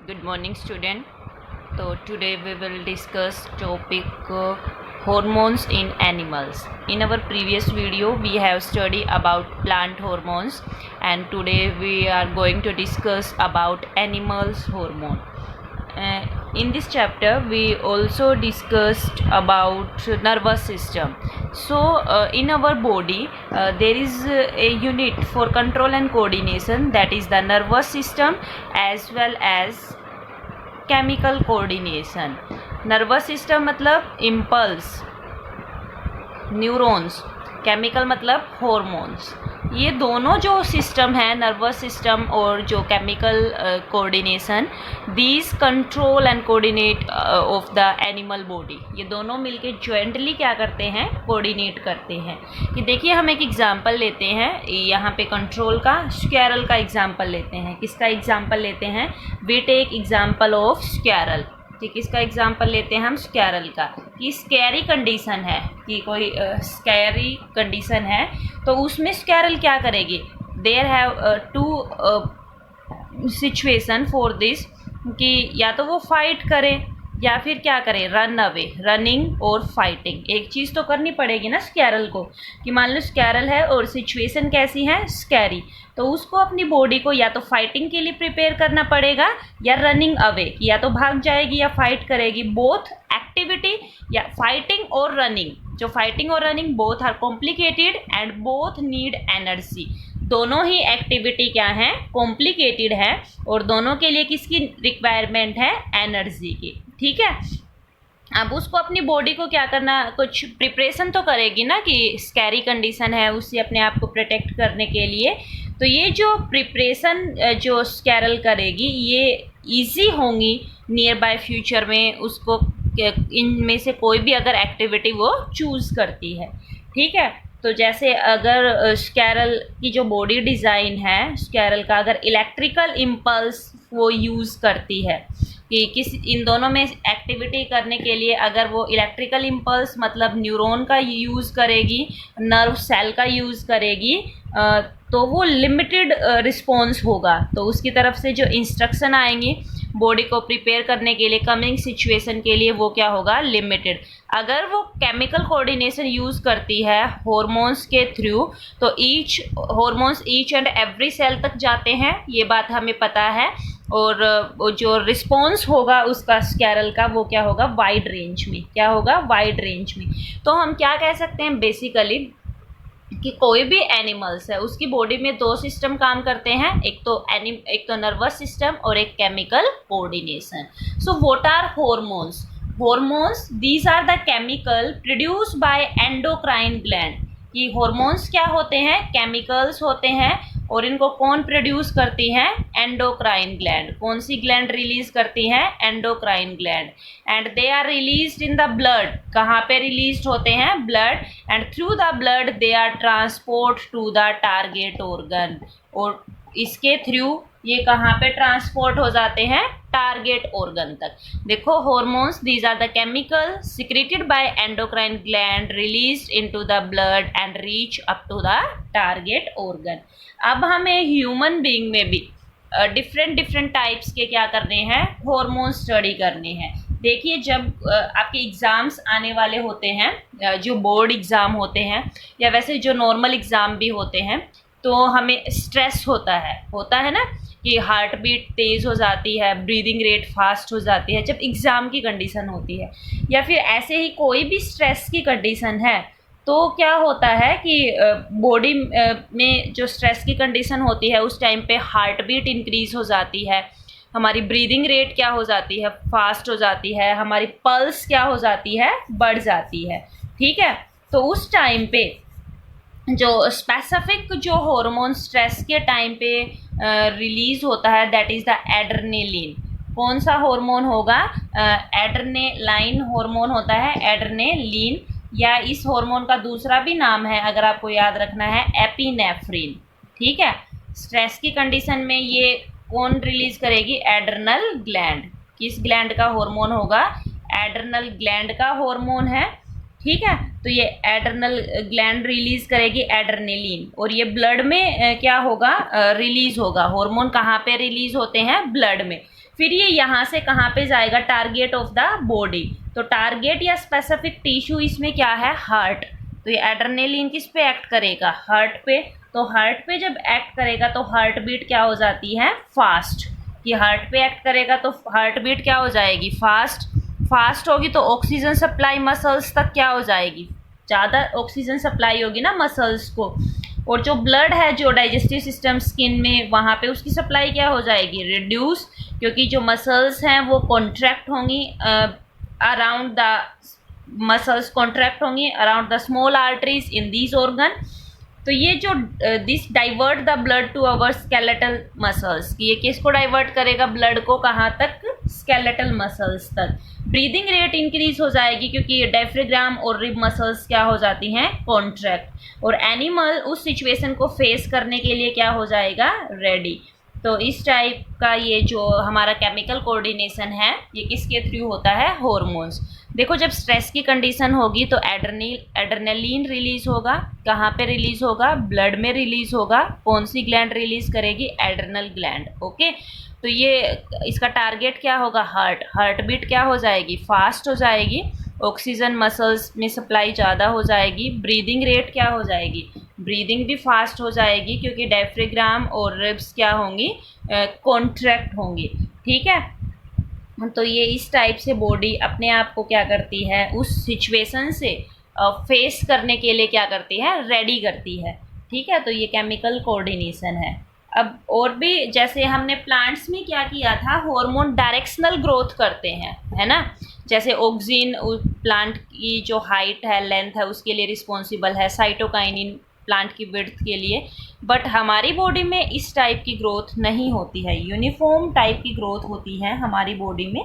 Good morning, student. So today we will discuss topic hormones in animals. In our previous video we have studied about plant hormones, and today we are going to discuss about animals hormone. In this chapter we also discussed about nervous system. So in our body there is a unit for control and coordination, that is the nervous system, as well as chemical coordination. Nervous system मतलब impulse, neurons, chemical मतलब hormones. ये दोनों जो system है, nervous system और जो chemical coordination, these control and coordinate of the animal body. ये दोनों मिलके जॉइंटली क्या करते हैं, कोऑर्डिनेट करते हैं. कि देखिए हम एक एग्जांपल लेते हैं यहाँ पे कंट्रोल का, स्क्वैरल का एग्जांपल लेते हैं. किसका एग्जांपल लेते हैं? We take example of squirrel. कि किसका एग्जांपल लेते हैं हम? स्क्वैरल का. कि स्कैरी कंडीशन है, कि कोई स्कैरी कंडीशन है, तो उसमें स्क्वैरल क्या करेगी? There have two situation for this, कि या तो वो फाइट करे या फिर क्या करे, रन अवे. रनिंग और फाइटिंग, एक चीज़ तो करनी पड़ेगी ना स्क्वैरल को. कि मान लो स्क्वैरल है और सिचुएशन कैसी है, स्कैरी, तो उसको अपनी बॉडी को या तो फाइटिंग के लिए प्रिपेयर करना पड़ेगा या रनिंग अवे, या तो भाग जाएगी या फाइट करेगी. बोथ एक्टिविटी, या फाइटिंग और रनिंग, जो फाइटिंग और running both are complicated and both need energy. दोनों ही एक्टिविटी क्या है, कॉम्प्लिकेटेड है, और दोनों के लिए किसकी रिक्वायरमेंट है? एनर्जी की. ठीक है. अब उसको अपनी बॉडी को क्या करना, कुछ प्रिपरेशन तो करेगी ना, कि स्कैरी कंडीशन है, उससे अपने आप को प्रोटेक्ट करने के लिए. तो ये जो प्रिपरेशन जो स्क्वैरल करेगी, ये इजी होंगी नियर बाय फ्यूचर में उसको, इनमें से कोई भी अगर एक्टिविटी वो चूज़ करती है. ठीक है. तो जैसे अगर स्क्वैरल की जो बॉडी डिज़ाइन है, स्क्वैरल का अगर इलेक्ट्रिकल इम्पल्स वो यूज़ करती है, कि किस इन दोनों में एक्टिविटी करने के लिए अगर वो इलेक्ट्रिकल इम्पल्स मतलब न्यूरॉन का यूज़ करेगी, नर्व सेल का यूज़ करेगी, तो वो लिमिटेड रिस्पॉन्स होगा. तो उसकी तरफ से जो इंस्ट्रक्शन आएंगी बॉडी को प्रिपेयर करने के लिए कमिंग सिचुएशन के लिए, वो क्या होगा? लिमिटेड. अगर वो केमिकल कोऑर्डिनेशन यूज़ करती है हॉर्मोन्स के थ्रू, तो each hormones each and every cell तक जाते हैं, ये बात हमें पता है. और जो रिस्पॉन्स होगा उसका स्क्वैरल का, वो क्या होगा? वाइड रेंज में. क्या होगा? वाइड रेंज में. तो हम क्या कह सकते हैं बेसिकली, कि कोई भी एनिमल्स है उसकी बॉडी में दो सिस्टम काम करते हैं, एक तो नर्वस सिस्टम और एक chemical coordination. So what are hormones? Hormones, these are the chemical produced by endocrine gland. कि हॉर्मोन्स क्या होते हैं? केमिकल्स होते हैं, और इनको कौन प्रोड्यूस करती है? Endocrine gland. कौन सी ग्लैंड रिलीज करती है? Endocrine gland. And they are released in the blood. कहाँ पे रिलीज होते हैं? Blood. And through the blood they are transport to the target organ. और इसके थ्रू ये कहाँ पे ट्रांसपोर्ट हो जाते हैं? टारगेट ऑर्गन तक. देखो, hormones, these are the chemical secreted by endocrine gland, released into the blood and reach up to the target organ. अब हमें ह्यूमन बीइंग में भी डिफरेंट टाइप्स के क्या करने हैं? हॉर्मोन स्टडी करने हैं. देखिए, जब आपके एग्ज़ाम्स आने वाले होते हैं, जो बोर्ड एग्ज़ाम होते हैं या वैसे जो नॉर्मल एग्ज़ाम भी होते हैं, तो हमें स्ट्रेस होता है ना, कि हार्ट बीट तेज़ हो जाती है, ब्रीदिंग रेट फास्ट हो जाती है जब एग्ज़ाम की कंडीशन होती है, या फिर ऐसे ही कोई भी स्ट्रेस की कंडीशन है, तो क्या होता है कि बॉडी में जो स्ट्रेस की कंडीशन होती है उस टाइम पे हार्ट बीट इंक्रीज़ हो जाती है, हमारी ब्रीदिंग रेट क्या हो जाती है? फास्ट हो जाती है, हमारी पल्स क्या हो जाती है? बढ़ जाती है. ठीक है. तो उस टाइम पे जो स्पेसिफिक जो हार्मोन स्ट्रेस के टाइम पे रिलीज होता है, दैट इज़ द एड्रेनलिन. कौन सा हार्मोन होगा? एड्रेनलाइन हार्मोन होता है, एड्रेनलिन. या इस हार्मोन का दूसरा भी नाम है, अगर आपको याद रखना है, एपिनेफ्रिन. ठीक है. स्ट्रेस की कंडीशन में ये कौन रिलीज करेगी? Adrenal gland. किस ग्लैंड का हार्मोन होगा? एड्रेनल ग्लैंड का हार्मोन है. ठीक है। तो ये एड्रेनल ग्लैंड रिलीज करेगी एड्रेनलिन, और ये ब्लड में क्या होगा, रिलीज होगा। हार्मोन कहाँ पे रिलीज होते हैं, ब्लड में। फिर ये यहाँ से कहाँ पे जाएगा, टारगेट ऑफ द बॉडी। तो टारगेट या स्पेसिफिक टिश्यू इसमें क्या है, हार्ट। तो ये एड्रेनलिन किस पे एक्ट करेगा, हार्ट पे। तो हार्ट पे जब एक्ट करेगा तो हार्ट बीट क्या हो जाती है, फास्ट। कि हार्ट पे एक्ट करेगा तो हार्ट बीट क्या हो जाएगी, फास्ट। फास्ट होगी तो ऑक्सीजन सप्लाई मसल्स तक क्या हो जाएगी, ज़्यादा ऑक्सीजन सप्लाई होगी ना मसल्स को। और जो ब्लड है, जो डाइजेस्टिव सिस्टम स्किन में, वहाँ पे उसकी सप्लाई क्या हो जाएगी, रिड्यूस। क्योंकि जो मसल्स हैं वो कॉन्ट्रैक्ट होंगी अराउंड द मसल्स कॉन्ट्रैक्ट होंगी around the small arteries in these organ. तो ये जो this divert the blood to our skeletal muscles, ये किसको डाइवर्ट करेगा, ब्लड को, कहाँ तक, स्केलेटल मसल्स तक। ब्रीदिंग रेट इंक्रीज हो जाएगी क्योंकि डायफ्राम और रिब मसल्स क्या हो जाती हैं, कॉन्ट्रैक्ट। और एनिमल उस सिचुएशन को फेस करने के लिए क्या हो जाएगा, रेडी। तो इस टाइप का ये जो हमारा केमिकल कोऑर्डिनेशन है, ये किसके थ्रू होता है, हार्मोन्स। देखो जब स्ट्रेस की कंडीशन होगी तो एड्रेनलिन रिलीज होगा, कहाँ पे रिलीज होगा, ब्लड में रिलीज होगा। कौन सी ग्लैंड रिलीज करेगी, एड्रेनल ग्लैंड। ओके, तो ये इसका टारगेट क्या होगा, हार्ट। हार्ट बीट क्या हो जाएगी, फास्ट हो जाएगी। ऑक्सीजन मसल्स में सप्लाई ज़्यादा हो जाएगी। ब्रीदिंग रेट क्या हो जाएगी, ब्रीदिंग भी फास्ट हो जाएगी क्योंकि डायफ्राम और रिब्स क्या होंगी, कॉन्ट्रैक्ट होंगी। ठीक है। तो ये इस टाइप से बॉडी अपने आप को क्या करती है, उस सिचुएशन से फेस करने के लिए क्या करती है, रेडी करती है। ठीक है। तो ये केमिकल कोऑर्डिनेशन है। अब और भी, जैसे हमने प्लांट्स में क्या किया था, हार्मोन डायरेक्शनल ग्रोथ करते हैं, है ना। जैसे ऑक्सिन प्लांट की जो हाइट है, लेंथ है, उसके लिए रिस्पॉन्सिबल है। साइटोकाइनिन प्लांट की विड्थ के लिए। बट हमारी बॉडी में इस टाइप की ग्रोथ नहीं होती है, यूनिफॉर्म टाइप की ग्रोथ होती है हमारी बॉडी में।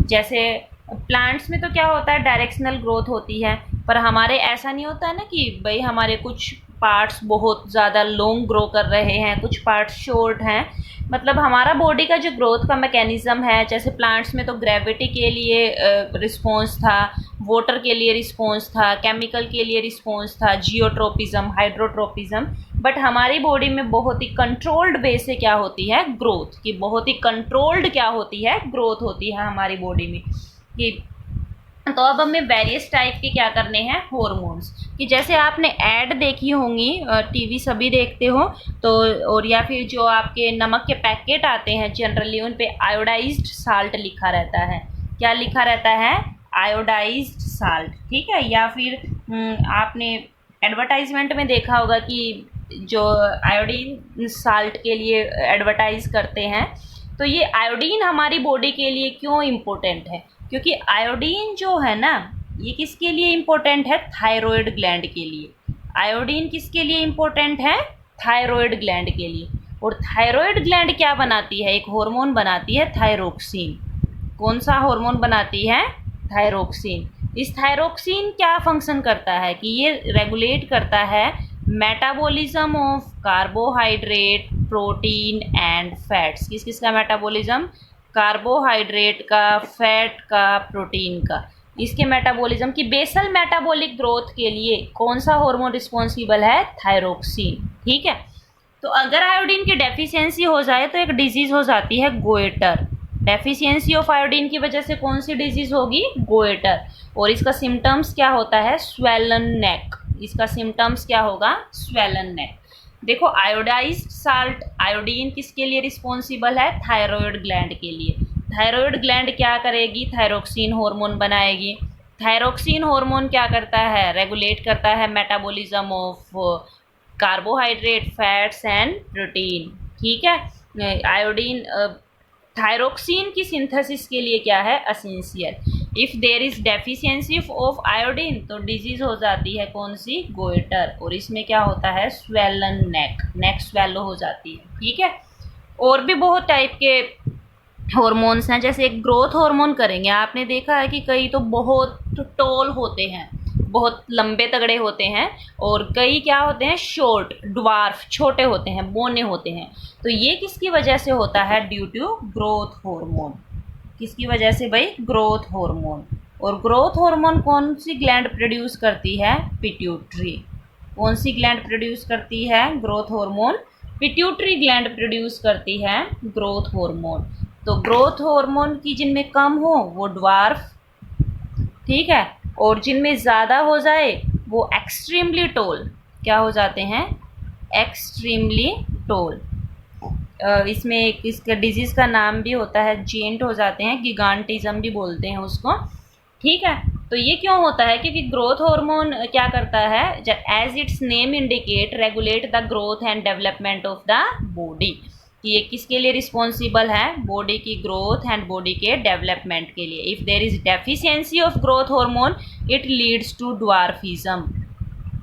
जैसे प्लांट्स में तो क्या होता है, डायरेक्शनल ग्रोथ होती है, पर हमारे ऐसा नहीं होता है ना कि भाई हमारे कुछ पार्ट्स बहुत ज़्यादा लॉन्ग ग्रो कर रहे हैं, कुछ पार्ट्स शॉर्ट हैं। मतलब हमारा बॉडी का जो ग्रोथ का मैकेनिज़्म है, जैसे प्लांट्स में तो ग्रेविटी के लिए रिस्पॉन्स था, वाटर के लिए रिस्पॉन्स था, केमिकल के लिए रिस्पॉन्स था, जियोट्रोपिज्म, हाइड्रोट्रोपिज्म। बट हमारी बॉडी में बहुत ही कंट्रोल्ड वे से क्या होती है, ग्रोथ। कि बहुत ही कंट्रोल्ड क्या होती है, ग्रोथ होती है हमारी बॉडी में। कि तो अब हमें वेरियस टाइप के क्या करने हैं, हार्मोन्स। कि जैसे आपने ऐड देखी होंगी, टीवी सभी देखते हो तो, और या फिर जो आपके नमक के पैकेट आते हैं जनरली, उन पे आयोडाइज्ड साल्ट लिखा रहता है। क्या लिखा रहता है, आयोडाइज्ड साल्ट। ठीक है। या फिर आपने एडवर्टाइजमेंट में देखा होगा कि जो आयोडीन साल्ट के लिए एडवर्टाइज करते हैं। तो ये आयोडीन हमारी बॉडी के लिए क्यों इम्पोर्टेंट है, क्योंकि आयोडीन जो है ना, ये किसके लिए इम्पोर्टेंट है, थायराइड ग्लैंड के लिए। आयोडीन किसके लिए इम्पोर्टेंट है, थायराइड ग्लैंड के लिए। और थायराइड ग्लैंड क्या बनाती है, एक हार्मोन बनाती है, थायरोक्सिन। कौन सा हार्मोन बनाती है, थायरोक्सिन। इस थायरोक्सिन क्या फंक्शन करता है कि ये रेगुलेट करता है metabolism of carbohydrate, protein and fats. किस किस का मेटाबॉलिज्म, कार्बोहाइड्रेट का, फैट का, प्रोटीन का। इसके मेटाबॉलिज्म की बेसल मेटाबॉलिक ग्रोथ के लिए कौन सा हार्मोन रिस्पॉन्सिबल है, थायरोक्सिन। ठीक है। तो अगर आयोडीन की डेफिशिएंसी हो जाए तो एक डिजीज़ हो जाती है गोइटर। डेफिशिएंसी ऑफ आयोडीन की वजह से कौन सी डिजीज़ होगी, गोइटर। और इसका सिम्टम्स क्या होता है, स्वेलन नेक। इसका सिम्टम्स क्या होगा, स्वेलन नेक। देखो आयोडाइज्ड साल्ट, आयोडीन किसके लिए रिस्पॉन्सिबल है, थायराइड ग्लैंड के लिए। थायराइड ग्लैंड क्या करेगी, थायरोक्सिन हार्मोन बनाएगी। थायरोक्सिन हार्मोन क्या करता है, रेगुलेट करता है metabolism of carbohydrate, fats and protein. ठीक है। आयोडीन थायरोक्सिन की सिंथेसिस के लिए क्या है, essential. If there is deficiency of iodine तो डिजीज हो जाती है कौन सी, गोइटर। और इसमें क्या होता है, स्वेलन नेक, नेक स्वेलो हो जाती है। ठीक है। और भी बहुत टाइप के हार्मोन्स हैं, जैसे एक ग्रोथ हार्मोन करेंगे। आपने देखा है कि कई तो बहुत टॉल होते हैं, बहुत लंबे तगड़े होते हैं, और कई क्या होते हैं, शॉर्ट, ड्वार्फ, छोटे होते हैं, बोने होते हैं। तो ये किसकी वजह से होता है, ड्यू टू ग्रोथ हार्मोन। किसकी वजह से भाई, ग्रोथ हार्मोन। और ग्रोथ हार्मोन कौन सी ग्लैंड प्रोड्यूस करती है? पिट्यूटरी। कौन सी ग्लैंड प्रोड्यूस करती है growth hormone? Pituitary gland produce करती है ग्रोथ हार्मोन। तो ग्रोथ हार्मोन की जिनमें कम हो वो ड्वार्फ, ठीक है, और जिनमें ज़्यादा हो जाए वो एक्सट्रीमली टोल। क्या हो जाते हैं? Extremely toll. इसमें एक इसका डिजीज़ का नाम भी होता है, जेंट हो जाते हैं, गिगांटिज्म भी बोलते हैं उसको, ठीक है। तो ये क्यों होता है? क्योंकि ग्रोथ हार्मोन क्या करता है, as its name indicate, regulate the growth and development of the body. ये किसके लिए रिस्पॉन्सिबल है? बॉडी की ग्रोथ एंड बॉडी के डेवलपमेंट के लिए। If there is deficiency of growth hormone it leads to dwarfism.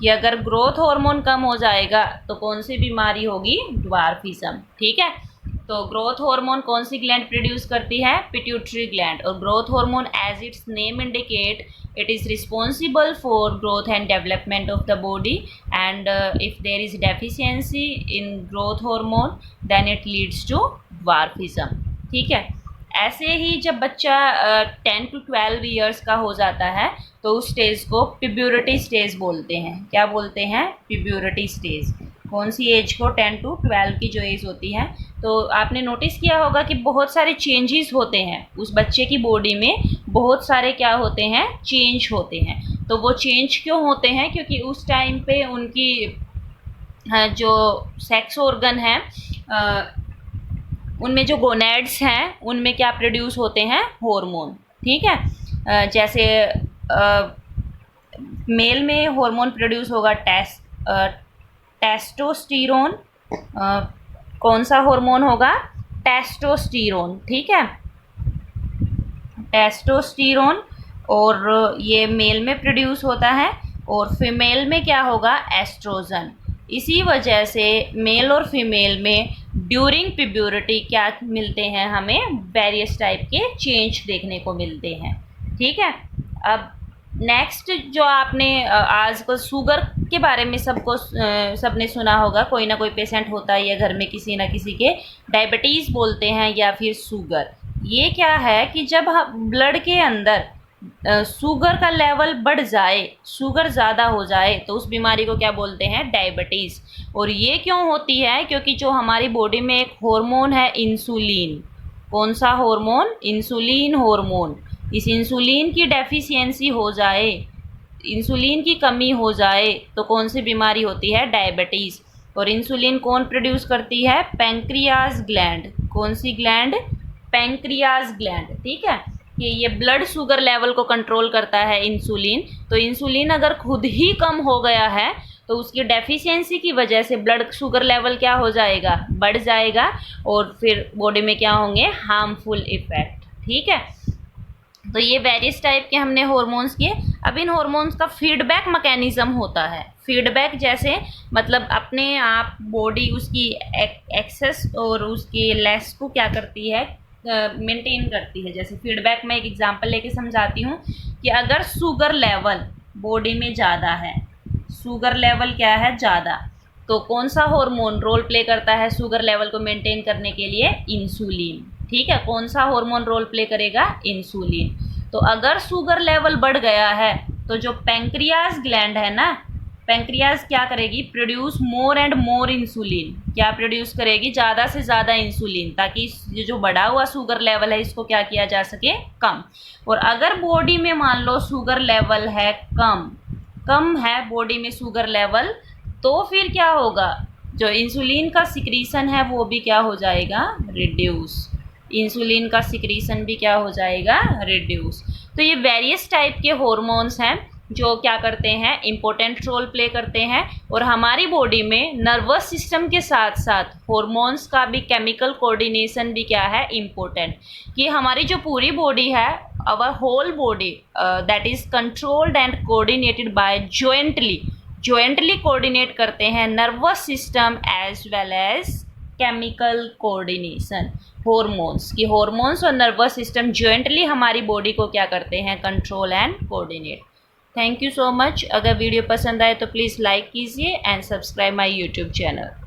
कि अगर ग्रोथ हार्मोन कम हो जाएगा तो कौन सी बीमारी होगी? ड्वार्फिज्म, ठीक है। तो ग्रोथ हार्मोन कौन सी ग्लैंड प्रोड्यूस करती है? Pituitary gland. और growth hormone as its name indicate it is responsible for growth and development of the body, and if there is deficiency in growth hormone then it leads to dwarfism, ठीक है। ऐसे ही जब बच्चा 10 to 12 years का हो जाता है तो उस स्टेज को प्यूबर्टी स्टेज बोलते हैं। क्या बोलते हैं? Puberty stage. कौन सी एज को? 10 to 12 की जो एज होती है। तो आपने नोटिस किया होगा कि बहुत सारे चेंजेस होते हैं उस बच्चे की बॉडी में, बहुत सारे क्या होते हैं? चेंज होते हैं। तो वो चेंज क्यों होते हैं? क्योंकि उस टाइम पे उनकी जो सेक्स ऑर्गन है उनमें जो गोनेड्स हैं उनमें क्या प्रोड्यूस होते हैं? हार्मोन, ठीक है। जैसे मेल में हार्मोन प्रोड्यूस होगा टेस्टोस्टेरोन। कौन सा हार्मोन होगा? टेस्टोस्टेरोन, ठीक है, टेस्टोस्टेरोन। और ये मेल में प्रोड्यूस होता है। और फीमेल में क्या होगा? एस्ट्रोजन। इसी वजह से मेल और फीमेल में ड्यूरिंग प्यूबर्टी क्या मिलते हैं? हमें वेरियस टाइप के चेंज देखने को मिलते हैं, ठीक है। अब नेक्स्ट जो आपने आजकल शुगर के बारे में सबने सुना होगा, कोई ना कोई पेशेंट होता है या घर में किसी ना किसी के डायबिटीज़ बोलते हैं या फिर शुगर। ये क्या है कि जब ब्लड के अंदर शुगर का लेवल बढ़ जाए, शुगर ज़्यादा हो जाए तो उस बीमारी को क्या बोलते हैं? डायबिटीज़। और ये क्यों होती है? क्योंकि जो हमारी बॉडी में एक हार्मोन है इंसुलिन। कौन सा हार्मोन? Insulin hormone. इस इंसुलिन की डेफिशिएंसी हो जाए, इंसुलिन की कमी हो जाए तो कौन सी बीमारी होती है? डायबिटीज़। और इंसुलिन कौन प्रोड्यूस करती है? Pancreas gland. कौन सी ग्लैंड? पैंक्रियाज ग्लैंड, ठीक है। कि ये ब्लड शुगर लेवल को कंट्रोल करता है इंसुलिन। तो इंसुलिन अगर खुद ही कम हो गया है तो उसकी डेफिशिएंसी की वजह से ब्लड शुगर लेवल क्या हो जाएगा? बढ़ जाएगा और फिर बॉडी में क्या होंगे? हार्मफुल इफेक्ट, ठीक है। तो ये वेरियस टाइप के हमने हार्मोन्स किए। अब इन हार्मोन्स का फीडबैक मैकेनिज्म होता है। फीडबैक जैसे मतलब अपने आप बॉडी उसकी एक्सेस और उसकी लेस को क्या करती है? मेंटेन करती है। जैसे फीडबैक में एक एग्जांपल लेके समझाती हूँ कि अगर शुगर लेवल बॉडी में ज़्यादा है, शुगर लेवल क्या है? ज़्यादा, तो कौन सा हार्मोन रोल प्ले करता है शुगर लेवल को मेंटेन करने के लिए? इंसुलिन, ठीक है। कौन सा हार्मोन रोल प्ले करेगा? इंसुलिन। तो अगर शुगर लेवल बढ़ गया है तो जो पैंक्रियाज ग्लैंड है ना, पैंक्रियाज क्या करेगी? Produce more and more insulin. क्या प्रोड्यूस करेगी? ज़्यादा से ज़्यादा इंसुलिन, ताकि ये जो बढ़ा हुआ शुगर लेवल है इसको क्या किया जा सके? कम। और अगर बॉडी में मान लो शुगर लेवल है कम है बॉडी में शुगर लेवल, तो फिर क्या होगा? जो इंसुलिन का सिक्रीशन है वो भी क्या हो जाएगा? रिड्यूस। इंसुलिन का सिक्रीशन भी क्या हो जाएगा? रिड्यूस। तो ये वेरियस टाइप के हॉर्मोन्स हैं जो क्या करते हैं? इम्पोर्टेंट रोल प्ले करते हैं। और हमारी बॉडी में नर्वस सिस्टम के साथ साथ हॉर्मोन्स का भी केमिकल कोऑर्डिनेशन भी क्या है? इम्पोर्टेंट। कि हमारी जो पूरी बॉडी है, our whole body that is controlled and coordinated by jointly coordinate करते हैं nervous system as well as chemical coordination. Hormones की हॉर्मोन्स और नर्वस सिस्टम जॉइंटली हमारी बॉडी को क्या करते हैं? Control and coordinate. Thank you so much. अगर वीडियो पसंद आए तो प्लीज़ लाइक कीजिए and subscribe my YouTube channel.